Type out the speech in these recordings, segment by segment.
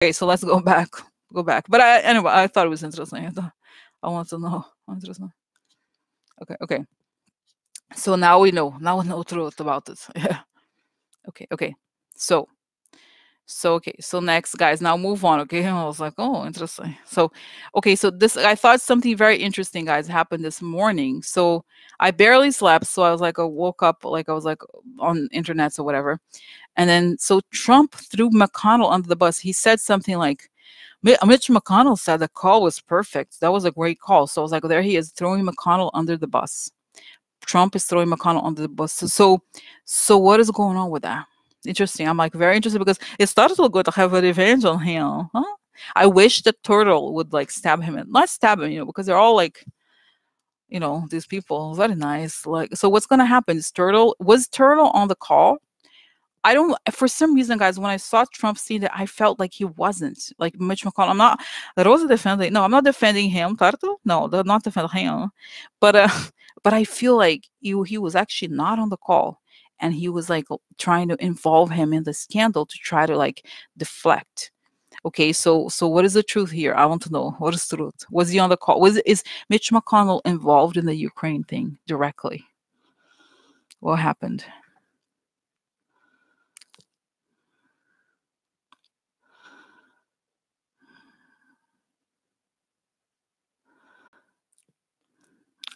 Okay, so let's go back. Go back. But anyway, I thought it was interesting. I want to know. Interesting. Okay, okay. So now we know. Now we know truth about this. Yeah. Okay, okay. So okay, so next, guys, now move on. Okay, I was like, oh, interesting. So, okay, so this, I thought something very interesting, guys, happened this morning. So I barely slept, so I was like, I woke up, like I was like on internet or whatever, and then so Trump threw McConnell under the bus. He said something like, Mitch McConnell said the call was perfect. That was a great call. So I was like, there he is throwing McConnell under the bus. Trump is throwing McConnell under the bus. So what is going on with that? Interesting. I'm like very interested because it started to go to have a revenge on him. Huh? I wish the turtle would like stab him and not stab him, because they're all like, these people very nice. Like, so what's gonna happen? Is Turtle on the call? I don't, for some reason, guys, when I saw Trump see that, I felt like he wasn't like Mitch McConnell. I'm not, Rosa defending, no, I'm not defending him, Turtle. No, they're not defending him. But, but I feel like he was actually not on the call. And he was like trying to involve him in the scandal to try to like deflect. Okay, so what is the truth here? I want to know what is the truth. Was he on the call? Is Mitch McConnell involved in the Ukraine thing directly? What happened?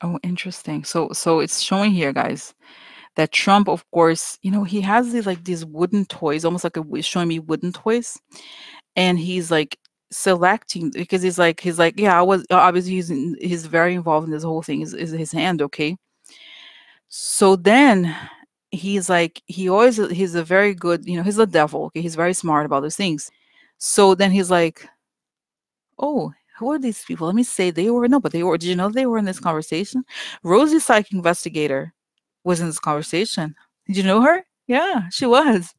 Oh, interesting. So it's showing here, guys, that Trump, of course, he has these wooden toys, almost like showing me wooden toys, and he's like selecting because he's like, yeah, I was obviously he's very involved in this whole thing. Is his hand okay? So then he's like he's a very good, he's a devil. Okay, he's very smart about those things. So then he's like, oh, who are these people? Let me say they were no, but they were. Did you know they were in this conversation? Rosie, psych investigator, was in this conversation. Did you know her? Yeah, she was.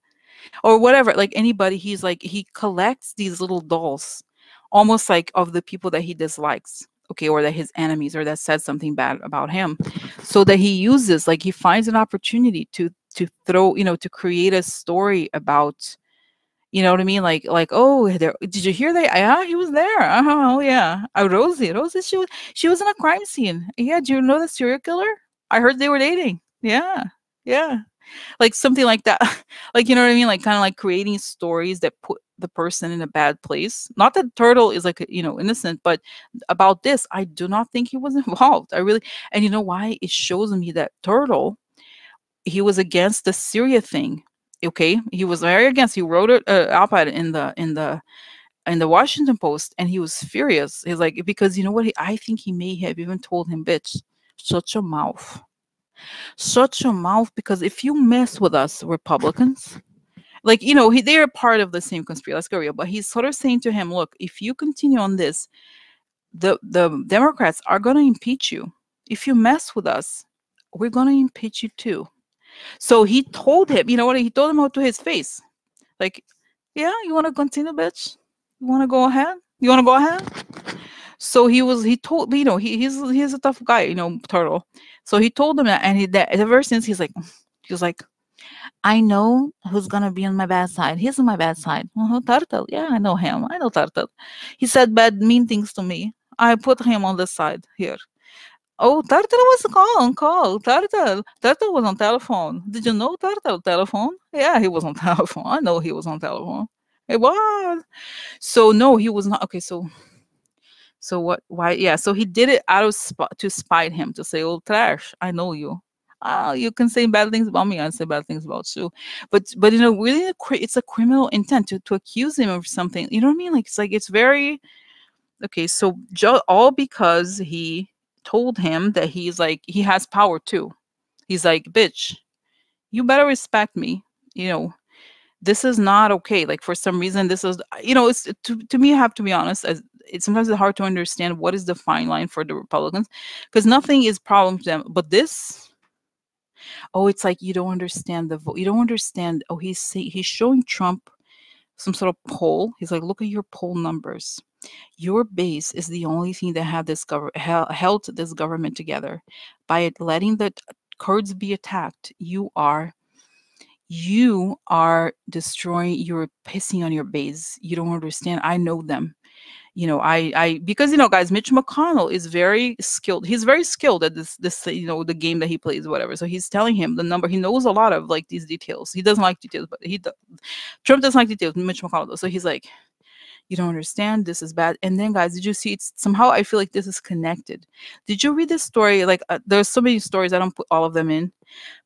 Or whatever. Like anybody, he's like he collects these little dolls, almost like of the people that he dislikes. Okay, or that his enemies, or that said something bad about him, so that he uses, like he finds an opportunity to throw, to create a story about, you know what I mean? Like, oh, there. Did you hear that? Yeah, he was there. Oh, yeah. Rosie, she was in a crime scene. Yeah. Do you know the serial killer? I heard they were dating. Yeah, yeah. Like something like that. Like, you know what I mean? Like kind of like creating stories that put the person in a bad place. Not that Turtle is like, innocent, but about this, I do not think he was involved. I really, and you know why? It shows me that Turtle, he was against the Syria thing. Okay, he was very against. He wrote it op-ed in the Washington Post, and he was furious. He's like, because you know what? I think he may have even told him, "Bitch, shut your mouth, shut your mouth," because if you mess with us Republicans, like they're part of the same conspiracy. Let's go real. But he's sort of saying to him, "Look, if you continue on this, the Democrats are going to impeach you. If you mess with us, we're going to impeach you too." So he told him, you know what? He told him out to his face, like, "Yeah, you want to continue, bitch? You want to go ahead? You want to go ahead?" So he told, he's a tough guy, Turtle. So he told him that, and that ever since he was like, "I know who's gonna be on my bad side. He's on my bad side. Turtle. Yeah, I know him. I know Turtle. He said bad, mean things to me. I put him on the side here." Oh, Turtle was on call. Turtle was on telephone. Did you know Turtle telephone? Yeah, he was on telephone. I know he was on telephone. It was. So no, he was not. Okay, so what? Why? Yeah. So he did it out of to spite him, to say, "Oh, trash. I know you. Ah, you can say bad things about me. I say bad things about you." But really, it's a criminal intent to accuse him of something. You know what I mean? Like it's very okay. So all because he told him that he's like he has power too. He's like, "Bitch, you better respect me. You know, this is not okay." Like for some reason, this is it's to me. I have to be honest. As it's sometimes it's hard to understand what is the fine line for the Republicans, because nothing is problem to them. But this, oh, it's like you don't understand the vote. You don't understand. Oh, he's showing Trump some sort of poll. He's like, "Look at your poll numbers. Your base is the only thing that had this held this government together. By letting the Kurds be attacked, you You are destroying, you're pissing on your base. You don't understand. I know them. Because guys, Mitch McConnell is very skilled. He's very skilled at this the game that he plays, whatever. So he's telling him the number. He knows a lot of like these details. He doesn't like details, but Trump doesn't like details. Mitch McConnell does. So he's like, you don't understand. This is bad. And then, guys, did you see? It's somehow I feel like this is connected. Did you read this story? Like, there's so many stories. I don't put all of them in,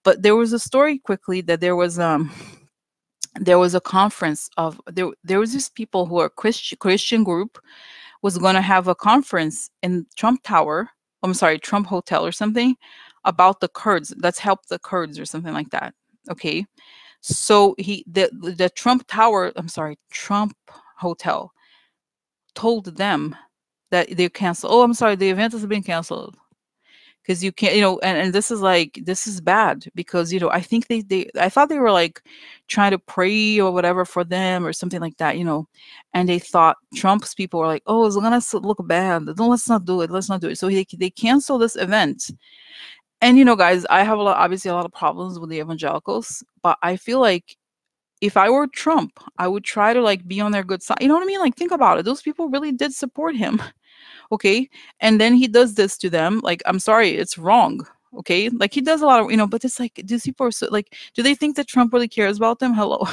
but there was a story quickly that there was a conference of there was these people who are Christian group was going to have a conference in Trump Tower. I'm sorry, Trump Hotel or something about the Kurds. Let's help the Kurds or something like that. Okay. So the Trump Tower, I'm sorry, Trump Hotel told them that they canceled. Oh, I'm sorry, the event has been canceled. Because you can't, and this is like, this is bad because, I think I thought they were like trying to pray or whatever for them or something like that, and they thought Trump's people were like, oh, it's gonna look bad. No, let's not do it. Let's not do it. So they cancel this event. And, guys, I have obviously a lot of problems with the evangelicals, but I feel like if I were Trump, I would try to like be on their good side. You know what I mean? Like, think about it. Those people really did support him. Okay. And then he does this to them. Like, I'm sorry, it's wrong. Okay. Like, he does a lot of, but it's like, these people are so like, do they think that Trump really cares about them? Hello.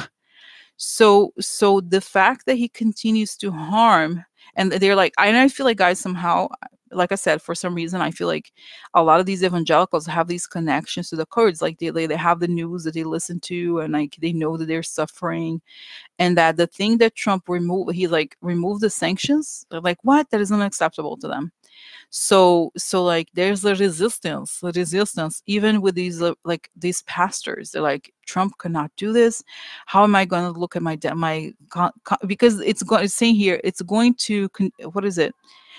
So the fact that he continues to harm, and they're like, and I feel like, guys, somehow, like I said, for some reason, I feel like a lot of these evangelicals have these connections to the Kurds. Like they have the news that they listen to, and like they know that they're suffering, and that the thing that Trump removed, he like removed the sanctions. They're like, what? That is unacceptable to them. So like there's the resistance even with these like these pastors. They're like, Trump cannot do this. How am I going to look at because it's saying here it's going to what is it?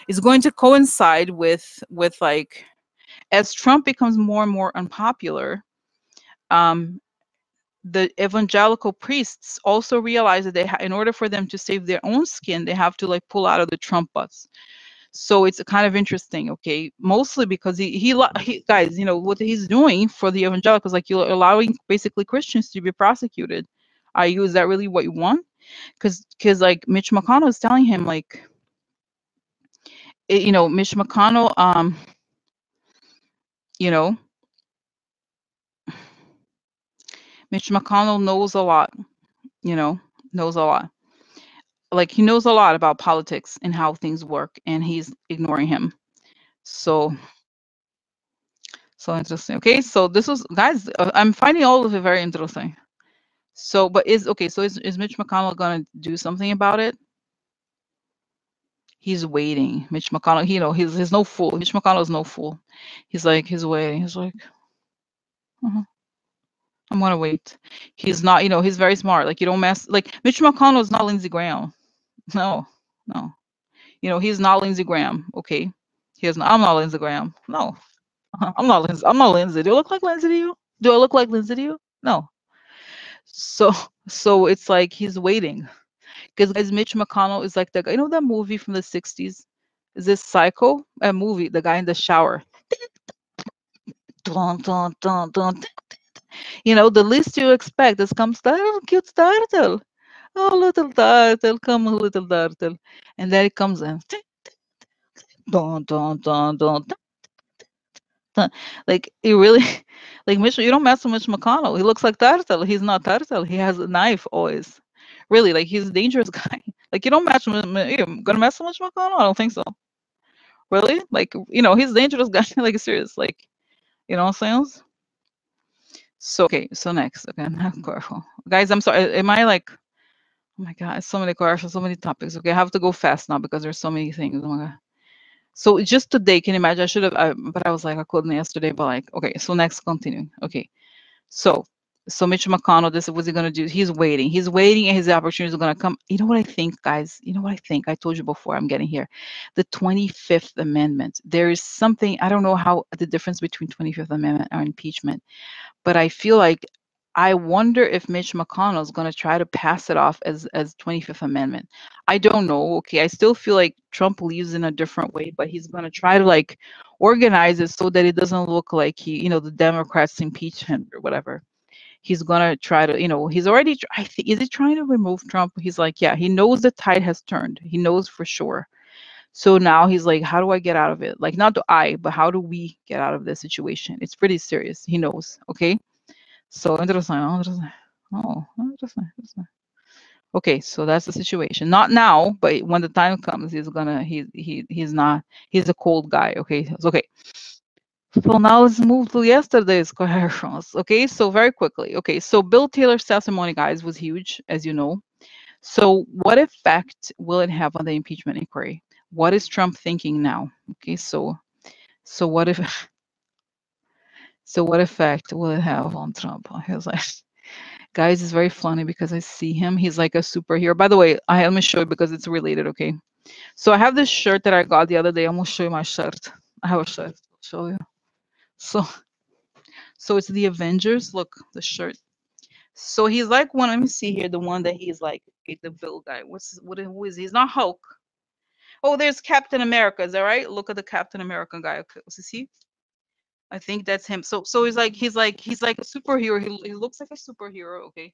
It's going to coincide with like, as Trump becomes more and more unpopular, um the evangelical priests also realize that in order for them to save their own skin, they have to like pull out of the Trump bus. So it's kind of interesting, okay? Mostly because he guys, what he's doing for the evangelicals, like you're allowing basically Christians to be prosecuted. Is that really what you want? Because like Mitch McConnell is telling him like, Mitch McConnell, you know, Mitch McConnell knows a lot, knows a lot. Like he knows a lot about politics and how things work, and he's ignoring him. So interesting. Okay, so this was, guys, I'm finding all of it very interesting. So, but is Mitch McConnell gonna do something about it? He's waiting. Mitch McConnell, he's no fool. Mitch McConnell is no fool. He's waiting. He's like, I'm gonna wait. He's not, he's very smart. Like, you don't mess. Like, Mitch McConnell is not Lindsey Graham. No, no. He's not Lindsey Graham. Okay, I'm not Lindsey Graham. No, I'm not Lindsey. I'm not Lindsey. Do I look like Lindsey to you? Do I look like Lindsey to you? No. So it's like he's waiting. Because, guys, Mitch McConnell is like the guy. That movie from the 60s? Is this Psycho? A movie, the guy in the shower. Dun, dun, dun, dun. The least you expect is comes turtle, cute turtle. Oh, little turtle, come, little turtle. And then it comes in. Dun, dun, dun, dun, dun. Like, you really, like, Mitch, you don't mess with Mitch McConnell. He looks like turtle. He's not turtle. He has a knife always. Really, like, he's a dangerous guy. Like, you don't match with, you're gonna mess with Mitch McConnell? I don't think so. Really? Like, he's a dangerous guy. Like, serious. Like, you know what I'm saying? So, okay, so next. Okay, I'm careful. Guys, I'm sorry. Am I like, oh my God, so many questions, so many topics. Okay, I have to go fast now because there's so many things. Oh my God. So just today, can you imagine? I should have, but I was like, I couldn't yesterday, but like, okay, so next, continuing. Okay, so Mitch McConnell, this is what's he going to do. He's waiting, and his opportunities are going to come. You know what I think, guys? You know what I think? I told you before I'm getting here. The 25th Amendment. There is something, I don't know how the difference between 25th Amendment or impeachment, but I feel like, I wonder if Mitch McConnell is going to try to pass it off as 25th Amendment. I don't know. Okay, I still feel like Trump leaves in a different way, but he's going to try to like organize it so that it doesn't look like the Democrats impeach him or whatever. he's gonna try to, he's already, I think, is he trying to remove Trump? He's like, yeah, he knows the tide has turned. He knows for sure. So now he's like, how do I get out of it? Like, not do I, but how do we get out of this situation? It's pretty serious. He knows. Okay. So interesting. Oh, interesting. Okay, so that's the situation. Not now, but when the time comes, he's not, he's a cold guy. Okay. Okay. So now let's move to yesterday's questions. Okay, so very quickly. Okay, so Bill Taylor's testimony, guys, was huge, as you know. So what effect will it have on the impeachment inquiry? What is Trump thinking now? Okay, so what if so what effect will it have on Trump? He was like, guys, it's very funny because I see him. He's like a superhero. By the way, let me show you because it's related. Okay, so I have this shirt that I got the other day. I'm gonna show you my shirt. I have a shirt. I'll show you. So it's the Avengers. Look, the shirt. So he's like one. Let me see here. The one that he's like the Bill guy. Who is he? He's not Hulk. Oh, there's Captain America. Is that right? Look at the Captain America guy. Okay, is he? I think that's him. So he's like a superhero. He looks like a superhero. Okay,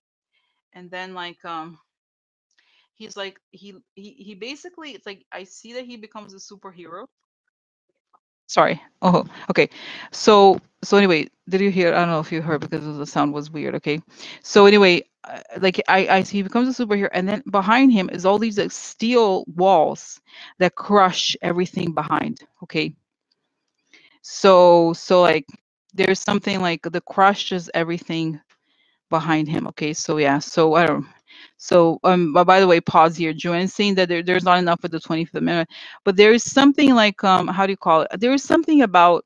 and then like he's like he basically, it's like I see that he becomes a superhero. Sorry. Oh, okay. So anyway, did you hear? I don't know if you heard because the sound was weird. Okay. So anyway, like I see he becomes a superhero, and then behind him is all these like steel walls that crush everything behind. Okay. So like there's something like that crushes everything behind him. Okay. So yeah. So I don't. So but by the way, pause here. Joanne's saying that there's not enough for the 25th Amendment, but there is something like how do you call it? There is something about,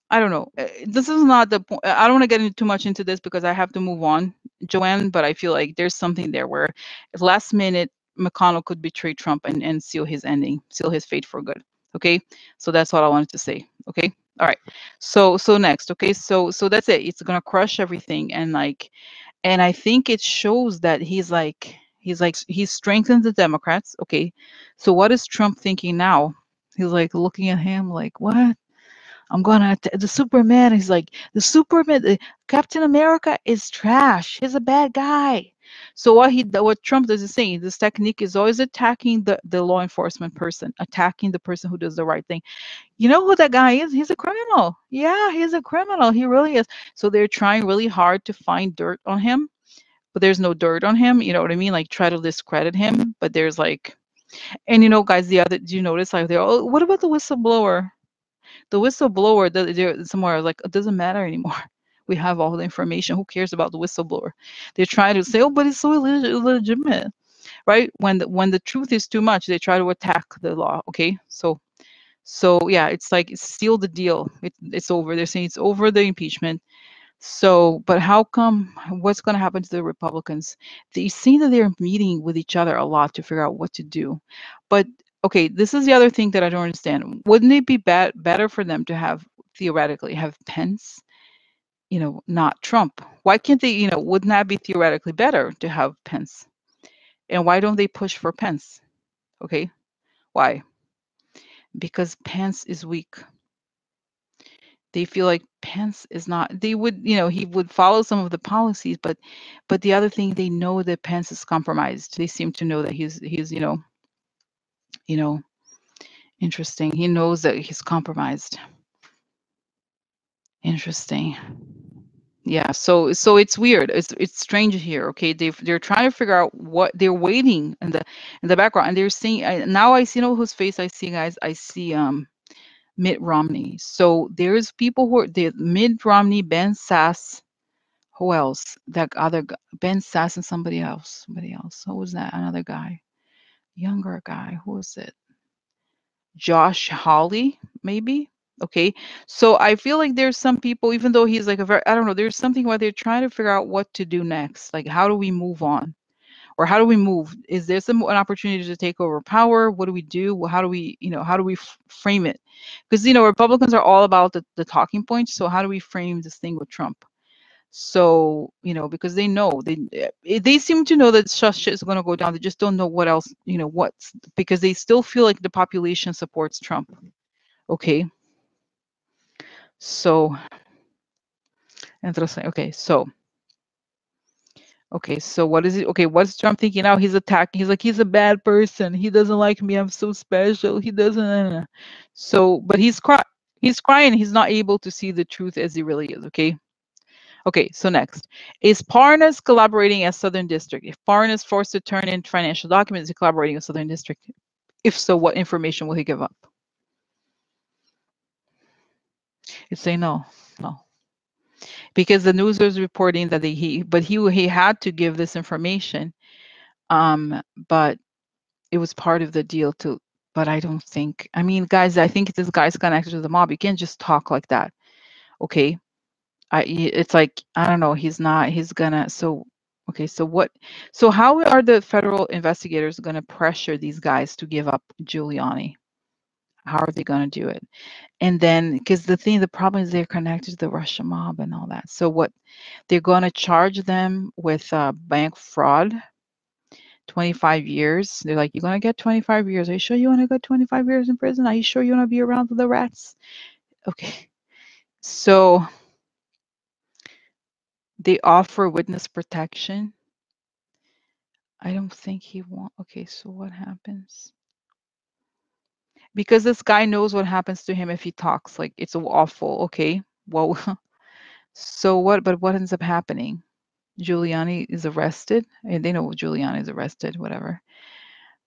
I don't know. This is not the point. I don't want to get into too much into this because I have to move on, Joanne. But I feel like there's something there where, if last minute, McConnell could betray Trump and seal his ending, seal his fate for good. Okay, so that's what I wanted to say. Okay, all right. So next. Okay, so that's it. It's gonna crush everything, and I think it shows that he strengthens the Democrats. Okay, so what is Trump thinking now? He's like looking at him like, what? I'm gonna the Superman. He's like, the Superman, the Captain America is trash. He's a bad guy. So what Trump does is saying, this technique is always attacking the law enforcement person, attacking the person who does the right thing. You know who that guy is? He's a criminal. Yeah, he's a criminal. He really is. So they're trying really hard to find dirt on him, but there's no dirt on him. You know what I mean? Like try to discredit him, but there's like, and guys, do you notice like they're, oh, what about the whistleblower? The whistleblower, they're somewhere like, it doesn't matter anymore. We have all the information. Who cares about the whistleblower? They're trying to say, oh, but it's so illegitimate, right? When the truth is too much, they try to attack the law. Okay, so yeah, it's like seal the deal. It's over. They're saying it's over, the impeachment. So, but how come? What's going to happen to the Republicans? They seem that they're meeting with each other a lot to figure out what to do. But okay, this is the other thing that I don't understand. Wouldn't it be better for them to have theoretically have Pence, not Trump? Why can't they? Wouldn't that be theoretically better to have Pence? And why don't they push for Pence? Okay, why? Because Pence is weak. They feel like Pence is not, they would, he would follow some of the policies, but the other thing, they know that Pence is compromised. They seem to know that he's you know interesting. He knows that he's compromised. Interesting. Yeah, so it's weird. It's strange here. Okay, they're trying to figure out what they're waiting in the background, and they're seeing, now I see, whose face I see, guys. I see Mitt Romney. So there's people who are the Mitt Romney, Ben Sass. Who else? That other guy, Ben Sass, and somebody else. Somebody else. Who was that? Another guy, younger guy. Who was it? Josh Hawley, maybe. Okay. So I feel like there's some people, even though he's like a very, I don't know, there's something where they're trying to figure out what to do next. Like, how do we move on? Or how do we move? Is there an opportunity to take over power? What do we do? How do we, how do we frame it? Because, Republicans are all about the talking points. So how do we frame this thing with Trump? So, because they know, they seem to know that such shit is going to go down. They just don't know what else, what's, because they still feel like the population supports Trump. Okay. So Interesting. Okay, so what is it? Okay, what's Trump thinking now? He's attacking. He's like, he's a bad person. He doesn't like me. I'm so special. He doesn't. So, but he's crying. He's crying. He's not able to see the truth as he really is. Okay. Okay. So next, is Parnas collaborating as Southern District? If Parnas forced to turn in financial documents, is he collaborating with Southern District? If so, what information will he give up? It's say no, no, because the news was reporting that he had to give this information, but it was part of the deal too. But I don't think. I mean, guys, I think this guy's connected to the mob. You can't just talk like that, okay? It's like I don't know. He's not. He's gonna. So okay. So what? So how are the federal investigators gonna pressure these guys to give up Giuliani? How are they gonna do it? And then, because the problem is they're connected to the Russian mob and all that. So what? They're gonna charge them with bank fraud. 25 years. They're like, you're going to get 25 years. Are you sure you want to go 25 years in prison? Are you sure you want to be around the rats? Okay. So they offer witness protection. I don't think he won't. Okay. So what happens? Because this guy knows what happens to him if he talks. Like, it's awful. Okay. Well, so what? But what ends up happening? Giuliani is arrested. And they know Giuliani is arrested, whatever.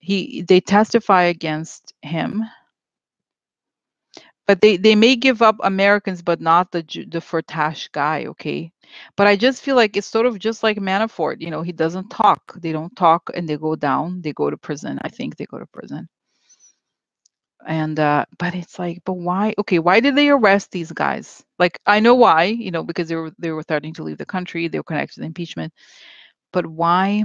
They testify against him. But they may give up Americans, but not the Firtash guy, okay? But I just feel like it's sort of just like Manafort, he doesn't talk. They don't talk and they go down. They go to prison. I think they go to prison. And but it's like, but why? Okay, why did they arrest these guys? Like I know why, because they were threatening to leave the country. They were connected to the impeachment. But why?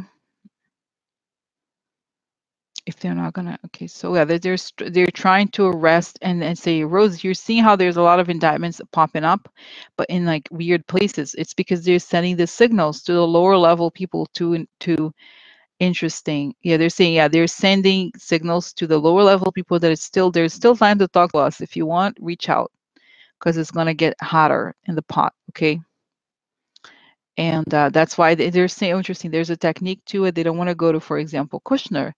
If they're not gonna, okay, so yeah, they're trying to arrest and say, Rose, you're seeing how there's a lot of indictments popping up, but in like weird places. It's because they're sending the signals to the lower level people to interesting. Yeah, they're saying, yeah, they're sending signals to the lower level people that there's still time to talk to us. If you want, reach out because it's gonna get hotter in the pot. Okay. And that's why they're saying, oh, interesting, there's a technique to it. They don't want to go to, for example, Kushner,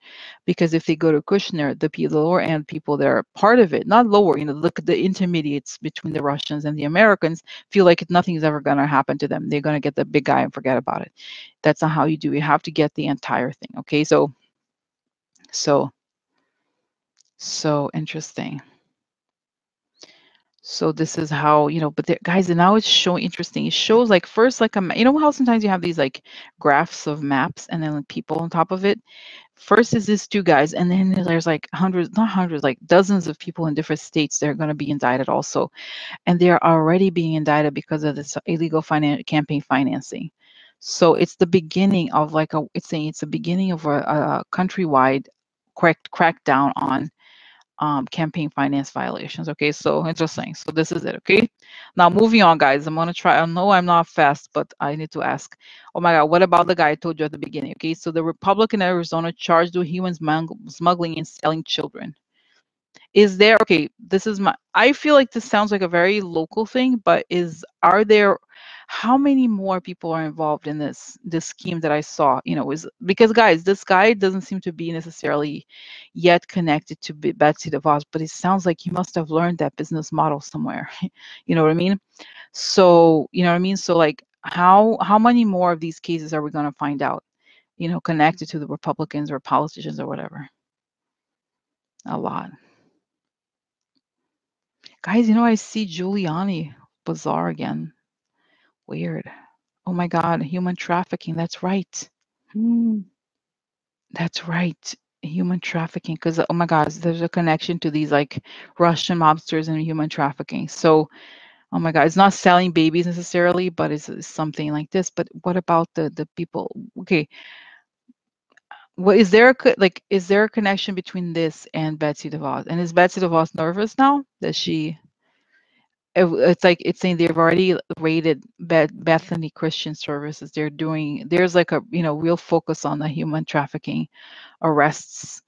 because if they go to Kushner, the lower end people that are part of it, not lower, look at the intermediates between the Russians and the Americans, feel like nothing's ever going to happen to them. They're going to get the big guy and forget about it. That's not how you do. You have to get the entire thing. Okay, so interesting. So this is how, but guys, and now it's showing interesting. It shows like first, like how sometimes you have these like graphs of maps and then like, people on top of it. First is these two guys, and then there's like hundreds, not hundreds, like dozens of people in different states that are going to be indicted also, and they are already being indicted because of this illegal campaign financing. So it's the beginning of like it's saying it's the beginning of a countrywide crackdown on campaign finance violations. Okay, so interesting. So this is it. Okay, now moving on, guys. I'm gonna try. I know I'm not fast, but I need to ask. Oh my God, what about the guy I told you at the beginning? Okay, so the Republican Arizona charged with human smuggling and selling children. Is there, okay, this is I feel like this sounds like a very local thing, but are there, how many more people are involved in this scheme that I saw, is because guys, this guy doesn't seem to be necessarily yet connected to Betsy DeVos, but it sounds like he must have learned that business model somewhere. You know what I mean? So, you know what I mean? So like how many more of these cases are we going to find out, connected to the Republicans or politicians or whatever? A lot. Guys, I see Giuliani. Bizarre again. Weird. Oh my God, human trafficking. That's right. Hmm. That's right. Human trafficking. Because, oh my God, there's a connection to these like Russian mobsters and human trafficking. So, oh my God, it's not selling babies necessarily, but it's something like this. But what about the people? Okay. What is there is there a connection between this and Betsy DeVos? And is Betsy DeVos nervous now that she it's like it's saying they've already rated Bethany Christian Services. There's like a real focus on the human trafficking arrests.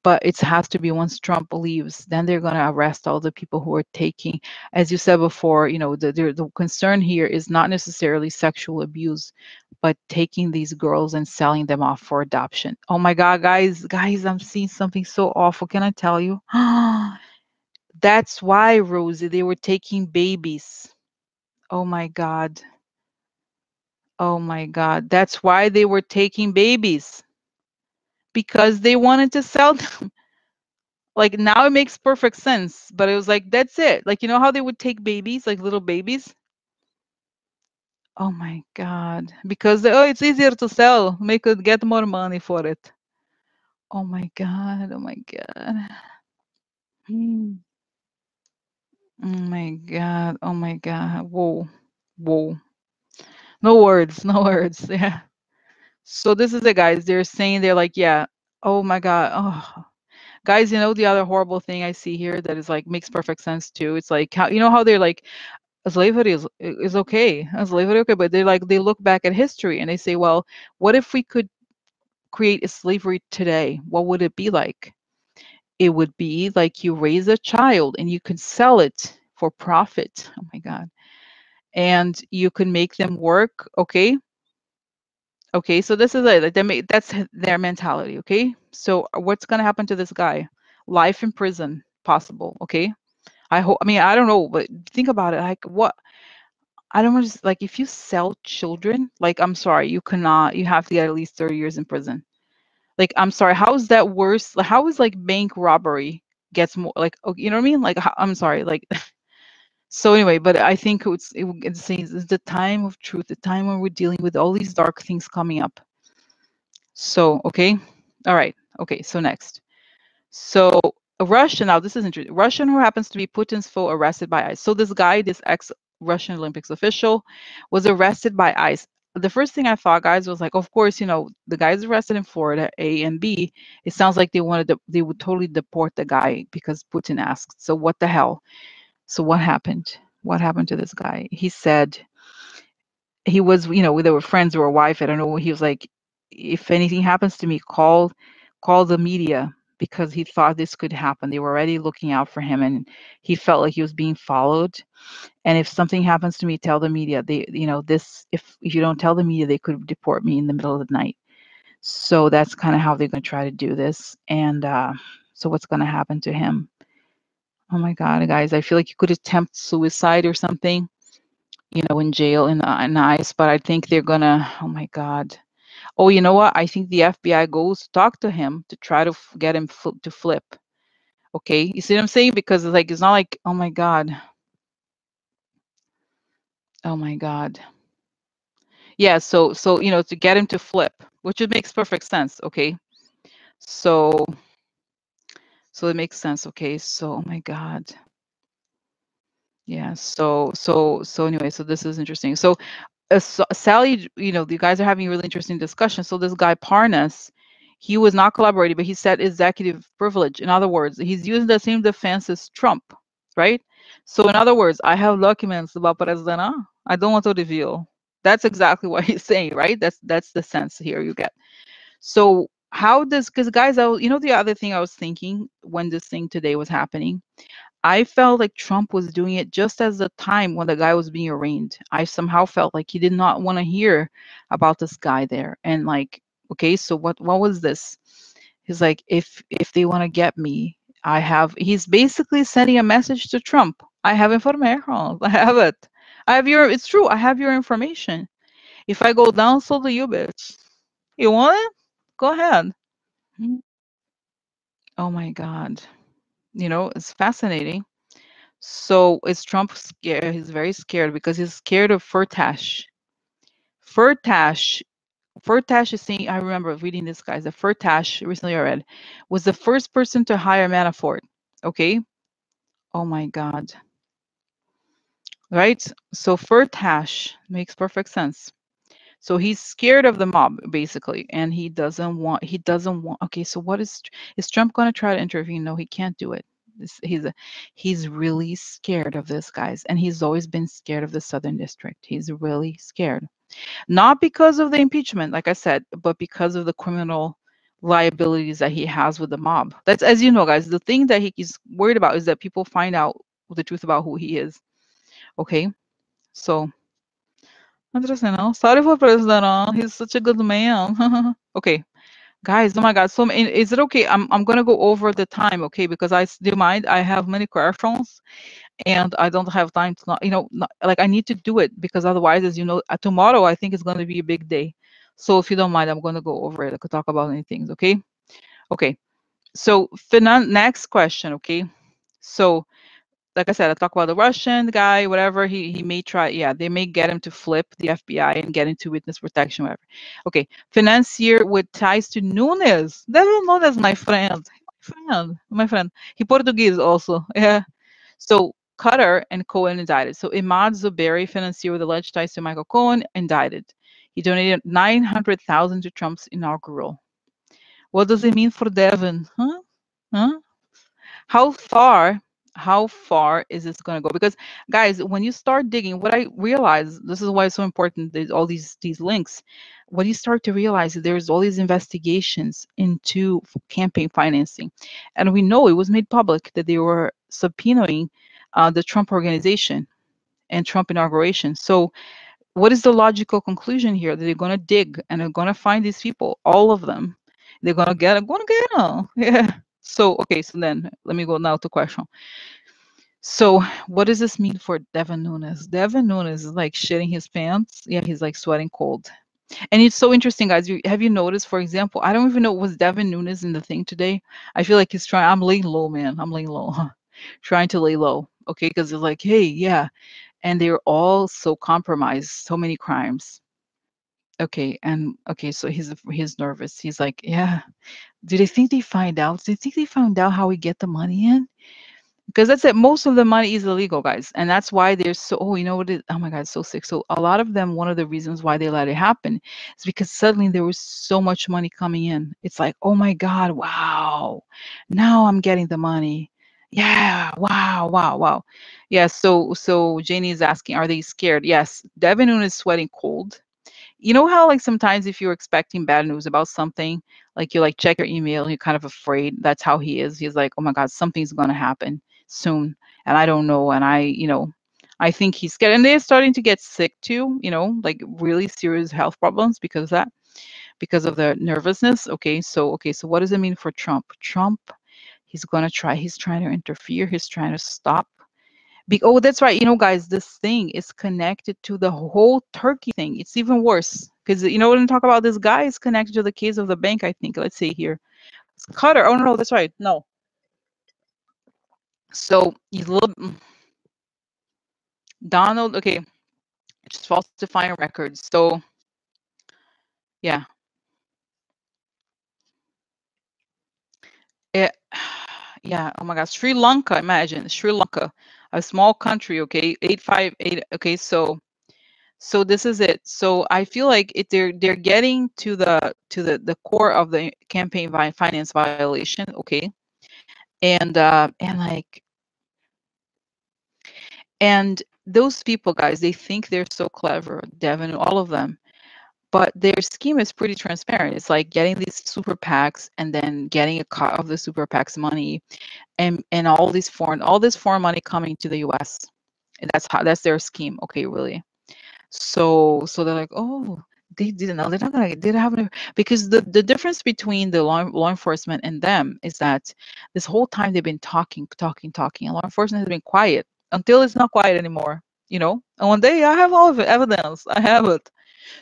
but it has to be once Trump leaves, then they're going to arrest all the people who are taking, as you said before, the concern here is not necessarily sexual abuse, but taking these girls and selling them off for adoption. Oh my God, guys, I'm seeing something so awful. Can I tell you? That's why, Rosie, they were taking babies. Oh my God. Oh my God. That's why they were taking babies, because they wanted to sell them. Like now it makes perfect sense, but it was like, that's it. Like, you know how they would take babies, like little babies? Oh my God. Because oh, it's easier to sell, get more money for it. Oh my God. Oh my God. Hmm. Oh my God. Oh my God. Whoa. Whoa. No words. No words. Yeah. So this is it, guys. They're saying they're like, yeah. Oh my God. Oh, guys, the other horrible thing I see here that is like makes perfect sense too. It's like how how they're like slavery is okay. Slavery okay, but they look back at history and they say, well, what if we could create a slavery today? What would it be like? It would be like you raise a child and you could sell it for profit. Oh my God. And you can make them work, okay? Okay, so this is it. Like that's their mentality, okay? So what's gonna happen to this guy? Life in prison, possible, okay? I hope. I mean, I don't know, but think about it. Like, what? I don't want to like if you sell children, like I'm sorry, you cannot. You have to get at least 30 years in prison. Like I'm sorry, how is that worse? Like, how is like bank robbery gets more like you know what I mean? Like I'm sorry, like so anyway, but I think it's saying it's the time of truth, the time when we're dealing with all these dark things coming up. So okay, all right, okay. So next. So a Russian, now this is interesting. Russian who happens to be Putin's foe arrested by ICE. So this guy, this ex-Russian Olympics official, was arrested by ICE. The first thing I thought, guys, was like, of course, the guy's arrested in Florida, A and B. It sounds like they would totally deport the guy because Putin asked. So what the hell? So what happened? What happened to this guy? He said he was, they were friends or a wife. I don't know. He was like, if anything happens to me, call the media, because he thought this could happen. They were already looking out for him, and he felt like he was being followed. And if something happens to me, tell the media. They, this, if you don't tell the media, they could deport me in the middle of the night. So that's kind of how they're going to try to do this. And so what's going to happen to him? Oh my God, guys, I feel like you could attempt suicide or something, in jail in ICE, but I think they're gonna, oh my God. Oh, you know what? I think the FBI goes to talk to him to try to get him to flip. Okay, you see what I'm saying? Because it's not like, oh my God. Oh my God. Yeah, so to get him to flip, which it makes perfect sense, okay? So it makes sense, okay? So, oh my God. Yeah, so anyway, so this is interesting. So Sally, the guys are having a really interesting discussion. So this guy Parnas, he was not collaborating, but he said executive privilege. In other words, he's using the same defense as Trump, right? So in other words, I have documents about President. I don't want to reveal. That's exactly what he's saying, right? That's the sense here you get. So how does, because guys, the other thing I was thinking when this thing today was happening, I felt like Trump was doing it just as the time when the guy was being arraigned. I somehow felt like he did not want to hear about this guy there. And like, okay, so what was this? He's like, if they want to get me, he's basically sending a message to Trump. I have information. I have it. It's true. I have your information. If I go down, so do you, bitch. You want it? Go ahead. Mm. Oh my God. It's fascinating. So is Trump scared? He's very scared because he's scared of Firtash. Firtash, Firtash is saying, I remember reading this, guys. The Firtash, recently I read, was the first person to hire Manafort. Okay. Oh my God. Right? So Firtash makes perfect sense. So he's scared of the mob, basically, and he doesn't want, okay, so is Trump going to try to intervene? No, he can't do it. He's really scared of this, guys, and he's always been scared of the Southern District. He's really scared. Not because of the impeachment, like I said, but because of the criminal liabilities that he has with the mob. That's, as you know, guys, the thing that he's worried about is that people find out the truth about who he is. Okay, so interesting. Sorry for President. He's such a good man. Okay, guys. Oh my God. So is it okay? I'm gonna go over the time. Okay, because do you mind? I have many questions and I don't have time to not, like I need to do it because otherwise, as you know, tomorrow I think it's going to be a big day. So if you don't mind, I'm going to go over it. I could talk about any things. Okay. Okay. So next question. Okay. So like I said, I talk about the Russian guy, whatever he may try. Yeah, they may get him to flip the FBI and get into witness protection, whatever. Okay. Financier with ties to Nunes. Devil Nunes, my friend. He Portuguese also. Yeah. So Qatar and Cohen indicted. So Imad Zuberi, financier with alleged ties to Michael Cohen, indicted. He donated 900,000 to Trump's inaugural. What does it mean for Devin? Huh? Huh? How far? How far is this going to go? Because guys, when you start digging, what I realize, this is why it's so important. There's all these links. What you start to realize is there's all these investigations into campaign financing, and we know it was made public that they were subpoenaing the Trump organization and Trump inauguration. So, what is the logical conclusion here? That they're going to dig and they're going to find these people, all of them. They're going to get them. Yeah. So, okay, so then let me go now to question. So, what does this mean for Devin Nunes? Devin Nunes is like shitting his pants. Yeah, he's like sweating cold. And it's so interesting, guys. Have you noticed, for example, I don't even know, was Devin Nunes in the thing today? I feel like he's trying, I'm laying low, man. I'm laying low, trying to lay low. Okay, because they're like, hey, yeah. And they're all so compromised, so many crimes. Okay, and okay, so he's nervous. He's like, yeah. Do they think they find out? Do they think they found out how we get the money in? Because that's it. Most of the money is illegal, guys, and that's why they're so. Oh, you know what? Oh my God, it's so sick. So a lot of them, one of the reasons why they let it happen is because suddenly there was so much money coming in. It's like, oh my God, wow, now I'm getting the money. Yeah, wow, wow, wow. Yeah. So Janie is asking, are they scared? Yes. Devin Nunes is sweating cold. You know how like sometimes if you're expecting bad news about something, like you like check your email and you're kind of afraid. That's how he is. He's like, oh my God, something's gonna happen soon. And I don't know. And I think he's scared. And they're starting to get sick too, like really serious health problems because of that, because of the nervousness. Okay, so what does it mean for Trump? Trump, he's trying to interfere, he's trying to stop. Oh, that's right. Guys, this thing is connected to the whole Turkey thing. It's even worse because when we talk about this guy is connected to the case of the bank. I think. Let's see here. It's Qatar. Oh no, that's right. No. So he's a little Donald. Okay, just falsifying records. So yeah, it, yeah. Oh my God, Sri Lanka. Imagine Sri Lanka, a small country. Okay, 858. Okay, so this is it. So I feel like they're getting to the core of the campaign finance violation. Okay, and those people, guys, they think they're so clever, Devin, all of them. But their scheme is pretty transparent. It's like getting these super PACs and then getting a cut of the super PACs money, and all this foreign money coming to the U.S. And that's their scheme. Okay, really. So they're like, oh, they didn't know. They're not gonna. They don't have no, because the difference between the law enforcement and them is that this whole time they've been talking, and law enforcement has been quiet until it's not quiet anymore. And one day I have all of it, evidence. I have it.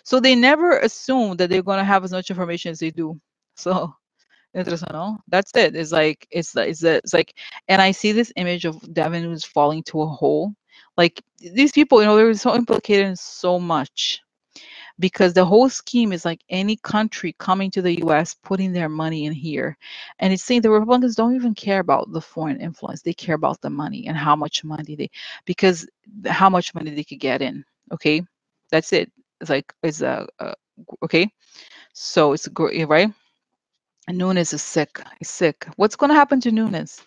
So they never assume that they're gonna have as much information as they do. So interesting, no? That's it. It's like, and I see this image of Devin who's falling to a hole. Like these people, they're so implicated in so much because the whole scheme is like any country coming to the U.S. putting their money in here, and it's saying the Republicans don't even care about the foreign influence; they care about the money and how much money because how much money they could get in. Okay, that's it. It's like okay. So it's great, right? And Nunes is sick. He's sick. What's going to happen to Nunes?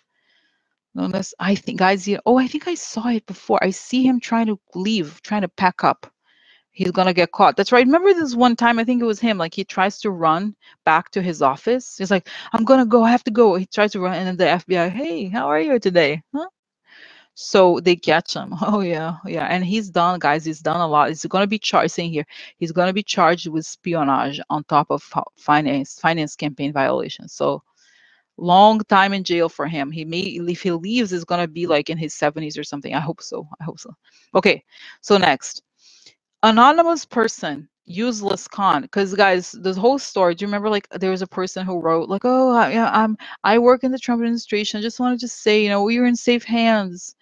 Nunes, I think, guys, I think I saw it before. I see him trying to leave, trying to pack up. He's gonna get caught. That's right. Remember this one time, I think it was him, like he tries to run back to his office. He's like, I'm gonna go, I have to go. He tries to run, and then the FBI, hey, how are you today? Huh? So they catch him. Oh yeah, yeah. And he's done, guys. He's done a lot. He's gonna be charged, saying here, he's gonna be charged with espionage on top of finance campaign violations. So long time in jail for him. He may, if he leaves, it's gonna be like in his 70s or something. I hope so. I hope so. Okay. So next. Anonymous person, useless con. Because guys, this whole story. Do you remember? Like there was a person who wrote, like, "Oh, yeah, I work in the Trump administration. I just wanted to say, we are in safe hands.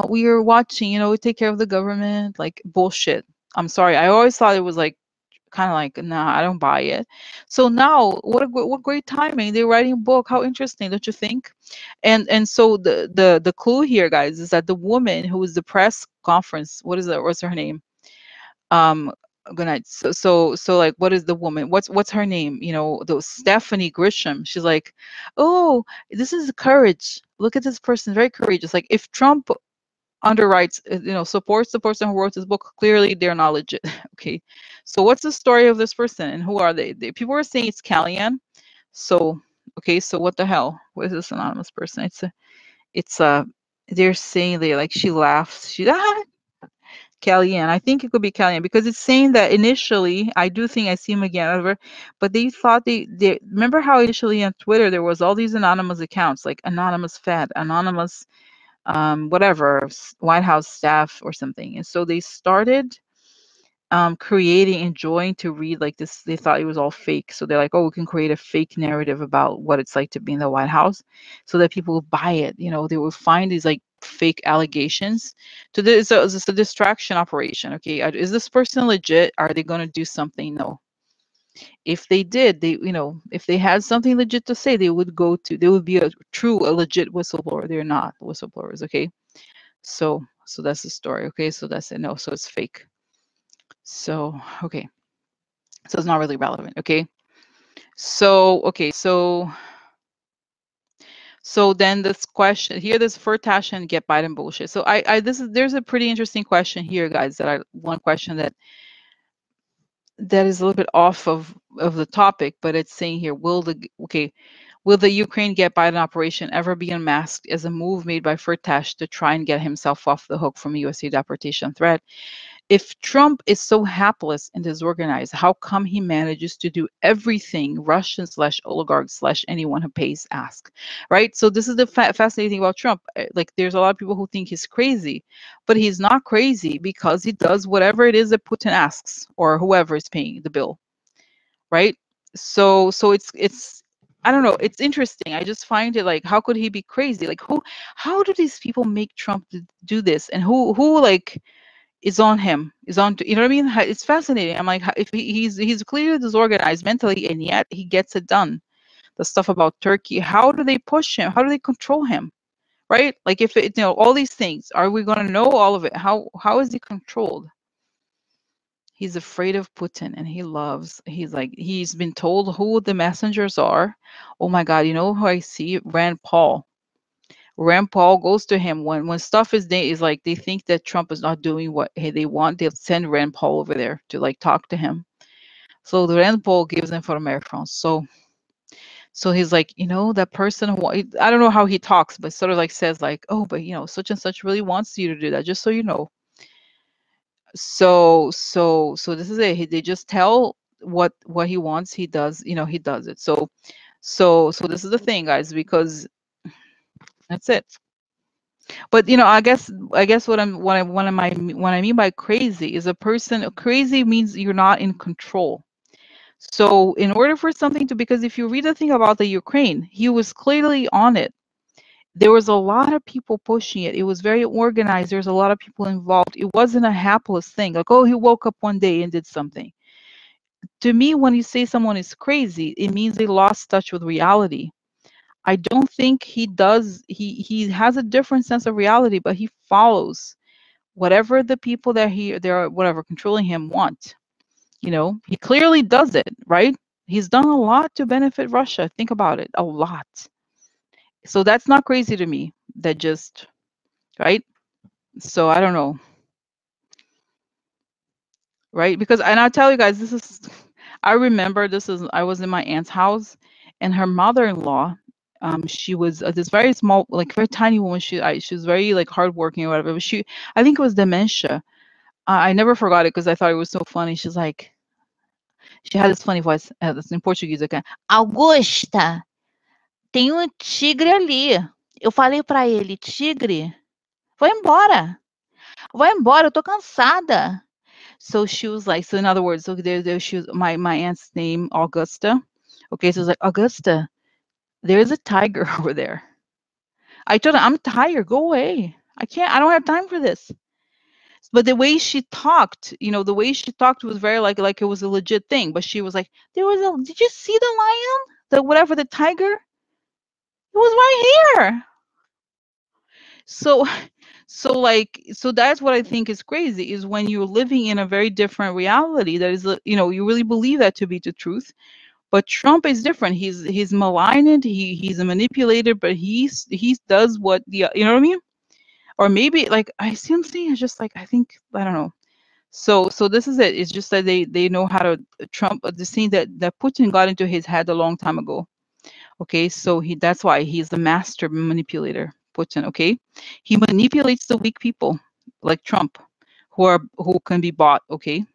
We are watching. We take care of the government." Like bullshit. I'm sorry. I always thought it was like kind of like, nah, I don't buy it. So now, what great timing. They're writing a book. How interesting, don't you think? And so the clue here, guys, is that the woman who was the press conference. What's her name? um Good night. So like, what is the woman, what's her name, the Stephanie Grisham? She's like, oh, this is courage. Look at this person, very courageous. Like if Trump underwrites, supports the person who wrote this book, clearly they're not legit. Okay, so what's the story of this person and who are they? People are saying it's Kellyanne. So okay, so what the hell, what is this anonymous person? It's they're saying, they like, she laughs, she Kellyanne. I think it could be Kellyanne because it's saying that initially, I do think I see him again, whatever, but they thought they remember how initially on Twitter there was all these anonymous accounts, like anonymous Fed, anonymous whatever, White House staff or something. And so they started creating, enjoying to read like this. They thought it was all fake. So they're like, oh, we can create a fake narrative about what it's like to be in the White House so that people will buy it. They will find these like fake allegations to this. So it's a distraction operation. Okay. Is this person legit? Are they going to do something? No. If they did, if they had something legit to say, they would be a legit whistleblower. They're not whistleblowers. Okay. So that's the story. Okay. So that's it. No. So it's fake. So, okay. So it's not really relevant. Okay. So, okay. So then this question here, this Firtash and get Biden bullshit. So there's a pretty interesting question here, guys, one question that is a little bit off of the topic, but it's saying here, will the Ukraine get Biden operation ever be unmasked as a move made by Firtash to try and get himself off the hook from a USA deportation threat? If Trump is so hapless and disorganized, how come he manages to do everything Russian / oligarchs / anyone who pays ask, right? So this is the fascinating thing about Trump. Like there's a lot of people who think he's crazy, but he's not crazy because he does whatever it is that Putin asks or whoever is paying the bill, right? So it's I don't know. It's interesting. I just find it like, how could he be crazy? Like how do these people make Trump do this? And who like is on him, you know what I mean? It's fascinating. I'm like, if he's clearly disorganized mentally, and yet he gets it done. The stuff about Turkey, how do they push him? How do they control him? Right? Like if all these things, are we going to know all of it? How is he controlled? He's afraid of Putin, and he's been told who the messengers are. Oh my God, you know who I see? Rand Paul. Rand Paul goes to him when stuff is like, they think that Trump is not doing what they want. They'll send Rand Paul over there to like talk to him. So the Rand Paul gives information. So he's like, that person who, I don't know how he talks, but sort of like says like, oh, but such and such really wants you to do that, just so you know. So this is it. They just tell what he wants. He does. He does it. So this is the thing, guys, because that's it. But I guess what I mean by crazy is crazy means you're not in control. So in order for something to, because if you read the thing about the Ukraine, he was clearly on it. There was a lot of people pushing it. It was very organized. There's a lot of people involved. It wasn't a hapless thing. Like, oh, he woke up one day and did something. To me, when you say someone is crazy, it means they lost touch with reality. I don't think he does. He has a different sense of reality, but he follows whatever the people that they're whatever controlling him want. He clearly does it, right? He's done a lot to benefit Russia. Think about it, a lot. So that's not crazy to me. That just, right? So I don't know. right? Because, and I'll tell you guys, this is, I remember this is, I was in my aunt's house, and her mother-in-law, she was this very small, like very tiny woman. She was very like hardworking or whatever. But I think it was dementia. I never forgot it because I thought it was so funny. She's like, she had this funny voice, that's in Portuguese again. Augusta, tem tigre ali. Eu falei para ele, tigre, vai embora. Vai embora, eu tô cansada. So she was like, so in other words, so she was, my aunt's name, Augusta. Okay, so it's like, Augusta, there's a tiger over there. I told her, I'm tired, go away. I don't have time for this. But the way she talked, the way she talked was very like it was a legit thing. But she was like, did you see the lion? The tiger? It was right here. So so that's what I think is crazy, is when you're living in a very different reality that is, you really believe that to be the truth. But Trump is different. He's maligned, he's a manipulator, but he does what the, you know what I mean? Or maybe like I see him saying, it's just like, I think, I don't know. So this is it. It's just that they know how to Trump, the scene that Putin got into his head a long time ago. Okay, so that's why he's the master manipulator, Putin. Okay, he manipulates the weak people like Trump, who can be bought. Okay.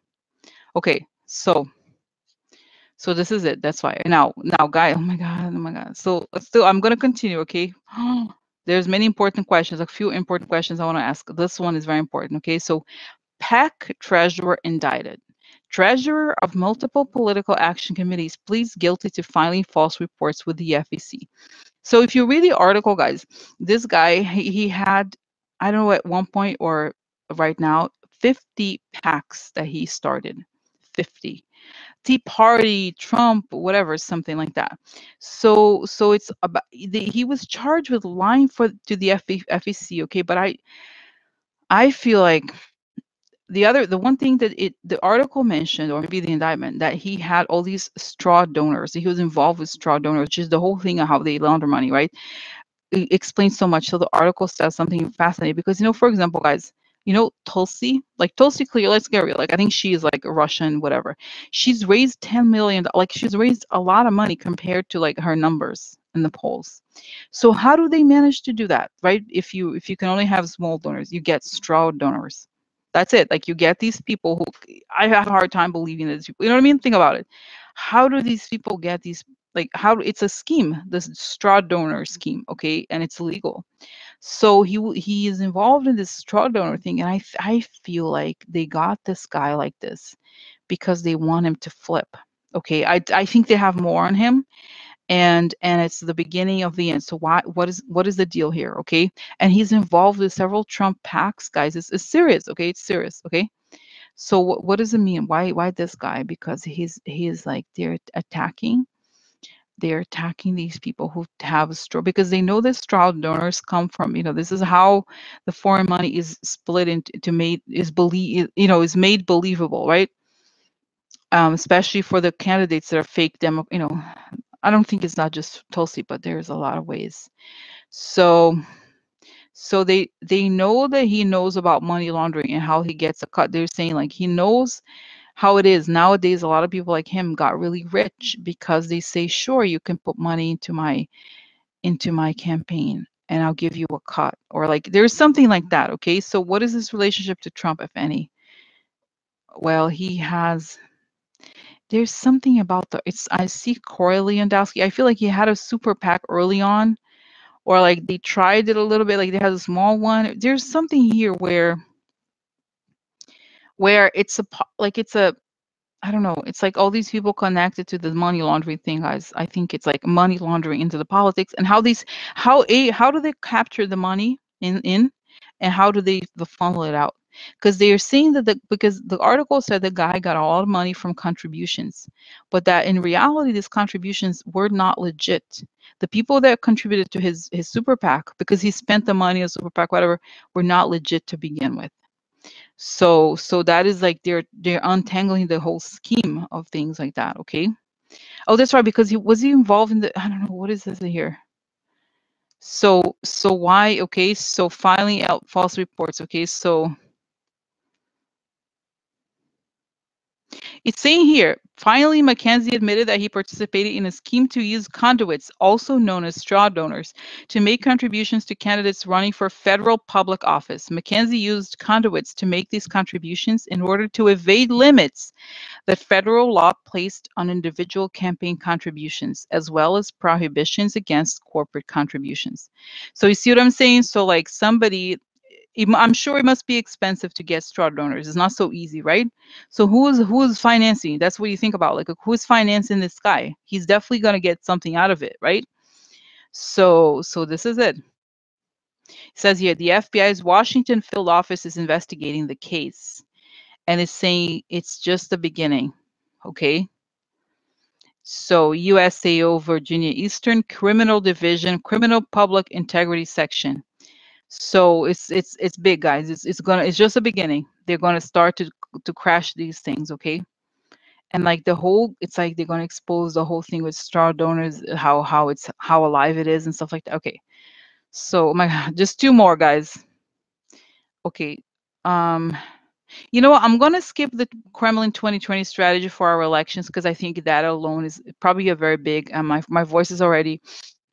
So this is it. That's why now, guy. Oh my god. So still, I'm gonna continue. Okay. There's many important questions. A few important questions I want to ask. This one is very important. Okay, so PAC treasurer indicted. Treasurer of multiple political action committees pleads guilty to filing false reports with the FEC. So if you read the article, guys, this guy, he had, I don't know, at one point or right now, 50 PACs that he started. 50. Tea Party, Trump, whatever, something like that. So it's about, he was charged with lying to the FEC, okay? But I feel like the one thing that the article mentioned, or maybe the indictment, that he had all these straw donors. He was involved with straw donors, which is the whole thing of how they launder money, right? It explains so much. So the article says something fascinating because, for example, guys, Tulsi, like Tulsi Clear, let's get real. Like I think she is like a Russian, whatever. She's raised $10 million. Like she's raised a lot of money compared to like her numbers in the polls. So how do they manage to do that, right? If you can only have small donors, you get straw donors. That's it. Like you get these people who, I have a hard time believing that these people, you know what I mean? Think about it. How do these people get these, like how it's a scheme, this straw donor scheme, okay? And it's illegal. So he is involved in this straw donor thing, and I feel like they got this guy like this because they want him to flip. Okay, I think they have more on him, and it's the beginning of the end. So what is the deal here? Okay, and he's involved with several Trump PACs, guys. It's serious. Okay, it's serious. Okay, so what does it mean? Why this guy? Because he's like they're attacking these people who have a straw, because they know the straw donors come from, this is how the foreign money is split into to made is believe is made believable, right? Especially for the candidates that are fake demo, I don't think it's not just Tulsi, but there's a lot of ways. So they know that he knows about money laundering and how he gets a cut. They're saying like he knows how it is nowadays. A lot of people like him got really rich because they say, sure, you can put money into my campaign and I'll give you a cut, or like there's something like that. Okay, so what is his relationship to Trump, if any? Well, there's something about I see Corey Lewandowski. I feel like he had a super PAC early on, or like they tried it a little bit, like they had a small one. There's something here where it's a, I don't know. It's like all these people connected to the money laundering thing, guys. I think it's like money laundering into the politics, and how do they capture the money and how do they funnel it out? Because they are saying that because the article said the guy got a lot of money from contributions, but that in reality these contributions were not legit. The people that contributed to his super PAC, because he spent the money as super PAC, whatever, were not legit to begin with. So that is like they're untangling the whole scheme of things like that. Okay. Oh, that's right, because he involved in the, I don't know, what is this here. So why? Okay, so filing out false reports. Okay, so It's saying here, finally, McKenzie admitted that he participated in a scheme to use conduits, also known as straw donors, to make contributions to candidates running for federal public office. McKenzie used conduits to make these contributions in order to evade limits that federal law placed on individual campaign contributions, as well as prohibitions against corporate contributions. So you see what I'm saying? So like somebody, I'm sure it must be expensive to get straw donors. It's not so easy, right? So who's financing? That's what you think about. Like who's financing this guy? He's definitely gonna get something out of it, right? So this is it. It says here the FBI's Washington field office is investigating the case, and it's saying it's just the beginning. Okay. So USAO Virginia Eastern Criminal Division Criminal Public Integrity Section. So it's big, guys. It's just a beginning. They're gonna start to crash these things, okay? And like it's like they're gonna expose the whole thing with straw donors, how alive it is and stuff like that. Okay. So oh my God, just two more, guys. Okay. Um, you know what? I'm gonna skip the Kremlin 2020 strategy for our elections because I think that alone is probably a very big. My voice is already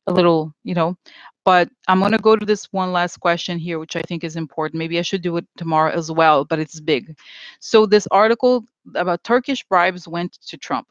a little, but I'm going to go to this one last question here, which I think is important. Maybe I should do it tomorrow as well, but it's big. So this article about Turkish bribes went to Trump.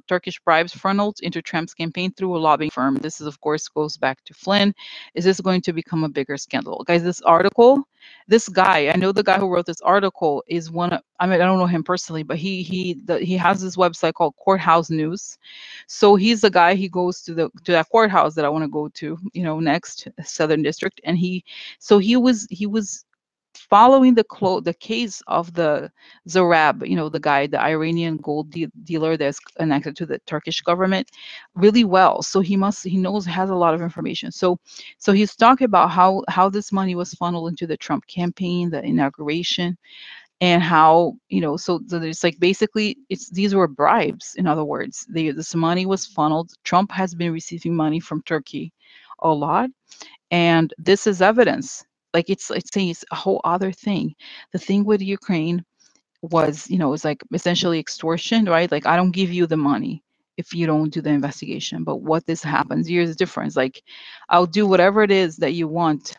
Turkish bribes funneled into Trump's campaign through a lobbying firm. This is, of course, goes back to Flynn. Is this going to become a bigger scandal? Guys, this article, this guy, I know the guy who wrote this article is one of, I mean, I don't know him personally, but he has this website called Courthouse News. So he's the guy, he goes to that courthouse that I want to go to, next, Southern District. And he was following the case of the Zarab, the guy, the Iranian gold dealer that's connected to the Turkish government really well. So he has a lot of information. So he's talking about how this money was funneled into the Trump campaign, the inauguration, and how so there's like basically these were bribes. In other words, this money was funneled. Trump has been receiving money from Turkey a lot, and this is evidence. Like it's saying it's a whole other thing. The thing with Ukraine was, it's like essentially extortion, right? Like I don't give you the money if you don't do the investigation. But what this happens, here's the difference. Like I'll do whatever it is that you want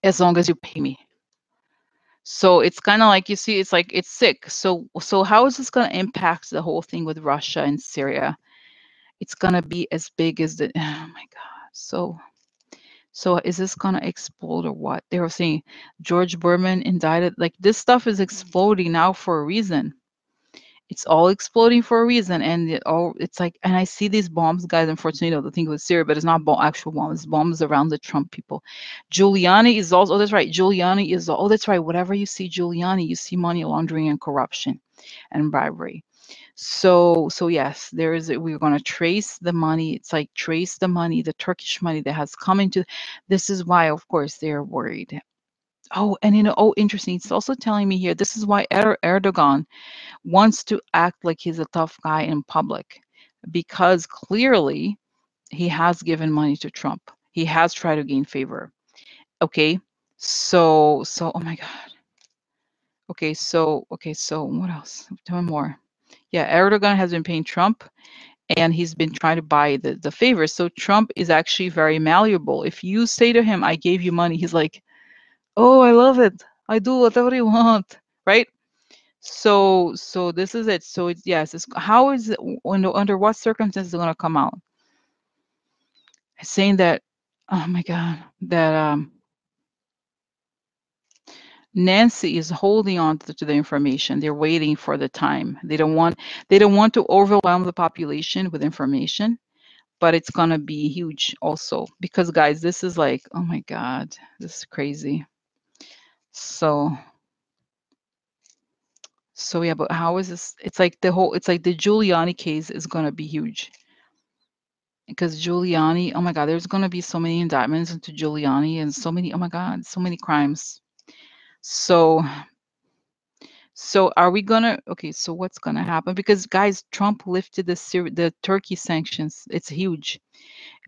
as long as you pay me. So it's kind of like, you see, it's like it's sick. So how is this going to impact the whole thing with Russia and Syria? It's going to be as big as the, oh my God. So is this going to explode or what? They were saying George Berman indicted. Like this stuff is exploding now for a reason. It's all exploding for a reason. And it's like, and I see these bombs, guys. Unfortunately, the thing with Syria, but it's not actual bombs. It's bombs around the Trump people. Giuliani is also, oh, that's right. Giuliani is, oh, that's right. Whatever you see Giuliani, you see money laundering and corruption and bribery. So yes, we're going to trace the money. It's like trace the money, the Turkish money that has come into. This is why, of course, they're worried. Oh, and interesting. It's also telling me here, this is why Erdogan wants to act like he's a tough guy in public, because clearly he has given money to Trump. He has tried to gain favor. Okay. So oh my God. Okay, so what else? Tell me more. Yeah, Erdogan has been paying Trump, and he's been trying to buy the favors. So Trump is actually very malleable. If you say to him, I gave you money, he's like, oh, I love it. I do whatever you want. Right? So this is it. So it's, yes, how is it, under what circumstances is it going to come out? It's saying that, oh my God, that Nancy is holding on to the information. They're waiting for the time. They don't want to overwhelm the population with information, but it's gonna be huge also, because guys, this is like, oh my God, this is crazy. So yeah, but how is this? It's like the Giuliani case is gonna be huge, because Giuliani, oh my God, there's gonna be so many indictments into Giuliani and so many, oh my God, so many crimes. So So are we gonna okay, so what's gonna happen? Because guys, Trump lifted the Turkey sanctions. It's huge.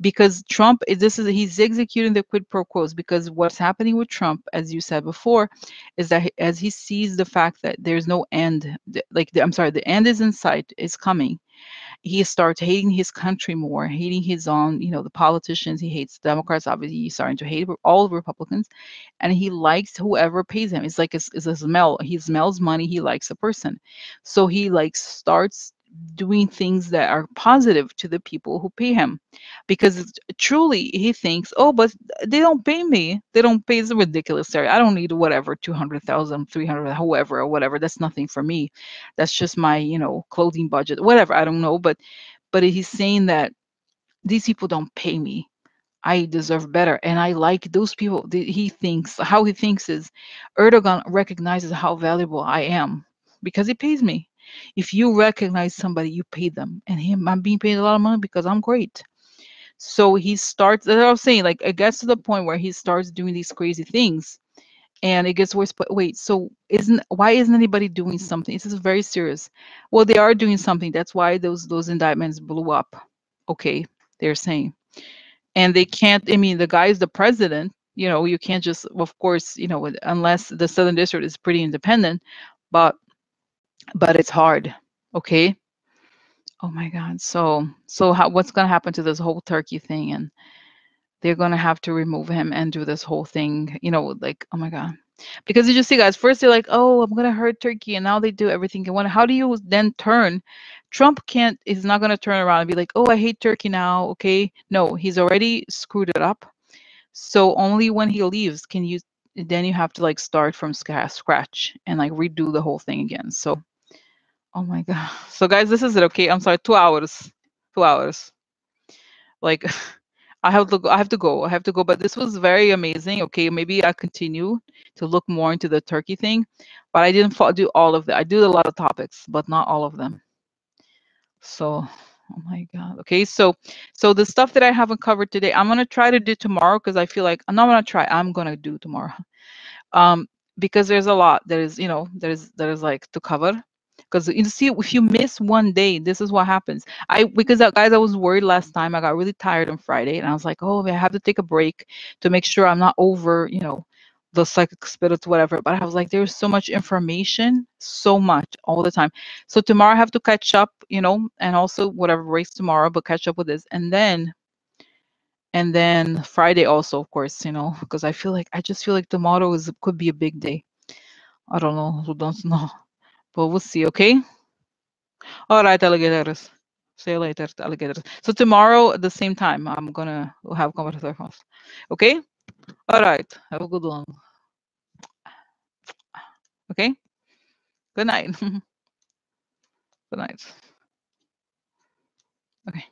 Because Trump this is he's executing the quid pro quos because what's happening with Trump, as you said before, is that as he sees the fact that there's no end, I'm sorry, the end is in sight, is coming, he starts hating his country more, hating his own, the politicians. He hates Democrats. Obviously, he's starting to hate all Republicans, and he likes whoever pays him. It's like it's a smell. He smells money. He likes a person, so he like starts doing things that are positive to the people who pay him, because truly he thinks, oh, but they don't pay me. They don't pay. It's ridiculous. Sorry, I don't need whatever 200,000, 300, however, or whatever. That's nothing for me. That's just my, clothing budget, whatever. I don't know, but he's saying that these people don't pay me. I deserve better, and I like those people. He thinks how he thinks is Erdogan recognizes how valuable I am because he pays me. If you recognize somebody, you pay them, and him, I'm being paid a lot of money because I'm great. So he starts. As I was saying, like it gets to the point where he starts doing these crazy things, and it gets worse. But wait, so isn't why isn't anybody doing something? This is very serious. Well, they are doing something. That's why those indictments blew up. Okay, they're saying, and they can't. I mean, the guy is the president. You can't just, of course, unless the Southern District is pretty independent, but it's hard. Okay. Oh my God. So what's gonna happen to this whole Turkey thing? And they're gonna have to remove him and do this whole thing, like, oh my God. Because you just see, guys, first they're like, oh, I'm gonna hurt Turkey, and now they do everything they want. How do you then turn? Trump is not gonna turn around and be like, oh, I hate Turkey now. Okay. No, he's already screwed it up. So only when he leaves can you then you have to like start from scratch and like redo the whole thing again. So oh my God. So guys, this is it, okay? I'm sorry, 2 hours. 2 hours. Like I have to go. I have to go. I have to go. But this was very amazing. Okay, maybe I continue to look more into the Turkey thing, but I didn't do all of that. I did a lot of topics, but not all of them. So, oh my God. Okay, so the stuff that I haven't covered today, I'm gonna try to do tomorrow because I feel like I'm not gonna try. I'm gonna do tomorrow. um because there's a lot that is like to cover, because you see, if you miss one day, this is what happens. Because guys, I was worried last time. I got really tired on Friday, and I was like, oh, I have to take a break to make sure I'm not over the psychic spirits, whatever. But I was like, there's so much information, so much all the time. So tomorrow I have to catch up, and also whatever race tomorrow, but catch up with this, and then Friday also, of course, because I just feel like tomorrow could be a big day. I don't know, who don't know, but we'll see. Okay. All right, alligators. See you later, alligators. So tomorrow at the same time, I'm gonna have conversations. Okay. All right. Have a good one. Okay. Good night. Good night. Okay.